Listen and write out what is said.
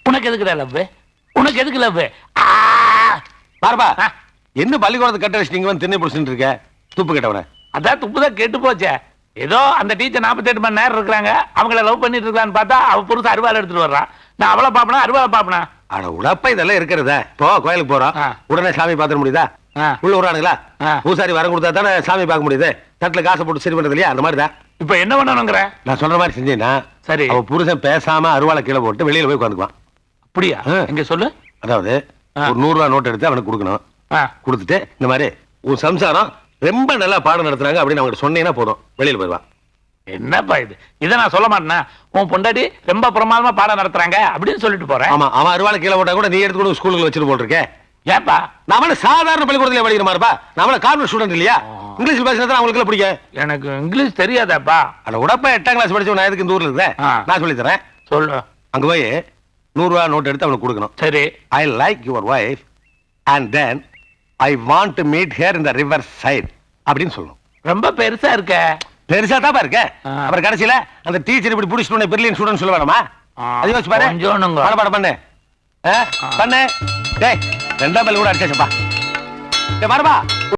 உனக்கு எதுக்குடா லவ்? உனக்கு எதுக்கு லவ்? பாருப்பா, என்ன பள்ளிக்கூடத்து கட்ட வச்சு நீங்க வந்து திண்ணை பிடிச்சிட்டு இருக்க? துப்பு கேட்டவன. அதான் துப்புதான் கெட்டு போச்சே. ஏதோ அந்த டீச்சர் 48 மணி நேரம் இருக்காங்க, அவங்கள லவ் பண்ணிட்டு இருக்கான்னு பார்த்தா அவ புருஷன் அருவாள் எடுத்துட்டு வர்றான். நான் அவளை பாப்பனா அருவாளை பாப்பனா? அட உடப்ப இதெல்லாம் இருக்கிறதா? இப்போ கோயிலுக்கு போறோம், உடனே சாமி பாத்திர முடியுதா? உள்ள விடுறானுங்களா? பூசாரி வரம் கொடுத்தா தானே சாமி பார்க்க முடியுது. தட்டுல காசை போட்டு சரி பண்றது இல்லையா? அந்த மாதிரிதான். இப்ப என்ன பண்ணணுங்கிற? நான் சொல்ற மாதிரி செஞ்சேன்னா சரி, அவ புருஷன் பேசாம அருவாளை கீழே போட்டு வெளியில போய் உட்காந்துக்குவான். அப்படியா? எங்க சொல்லு. அதாவது ஒரு 100 ரூபாய் நோட் எடுத்து அவனுக்கு கொடுக்கணும். கொடுத்துட்டு இந்த மாதிரி உன் சம்சாரம் ரொம்ப நல்லா பாடம் நடத்துறாங்க அப்படின்னு அவங்க சொன்னீங்கன்னா போதும், வெளியில போயிடுவான். என்னப்பா இது? இதை நான் சொல்ல மாட்டேனா? உன் பொண்டாட்டி ரொம்ப பிரமாதமா பாடம் நடத்துறாங்க அப்படின்னு சொல்லிட்டு போறேன். ஆமா, அவன் அருவாளை கீழே போட்டா கூட நீ எடுத்து கூட ஸ்கூலுக்கு வச்சுட்டு போட்டிருக்கேன். ஏப்பா, நாம சாதாரண பள்ளிக்கூடத்துல படிக்கிற மாதிரிப்பா, நாம கான்வென்ட் ஸ்டூடெண்ட் இல்லையா? இங்கிலீஷ் பேசினா அவங்களுக்கு எல்லாம் பிடிக்கும். எனக்கு இங்கிலீஷ் தெரியாதாப்பா. அட உடப்ப 8ஆம் கிளாஸ் படிச்சவன் நான் எதுக்கு இந்த ஊர்ல இருக்கேன்? நான் சொல்லி தரேன், சொல்லு. அங்க போய் 100 ரூபாய் நோட் எடுத்து அவனுக்கு கொடுக்கணும். சரி. I like your wife and then I want to meet here in the river side அப்படின்னு சொல்லணும். ரொம்ப பெருசா இருக்க. பெருசா தான் இருக்க. அப்புறம் கடைசியில அந்த டீச்சர் இப்படி பிடிச்சிட்டு பிரில்லியன் ஸ்டூடெண்ட் சொல்ல வேணாமா? அது யோசிச்சு பாரு. பாட பண்ணு பண்ணு. டேய் 2ஆம் பள்ளி கூட அடிச்சாச்சப்பா. டேய் வரப்பா.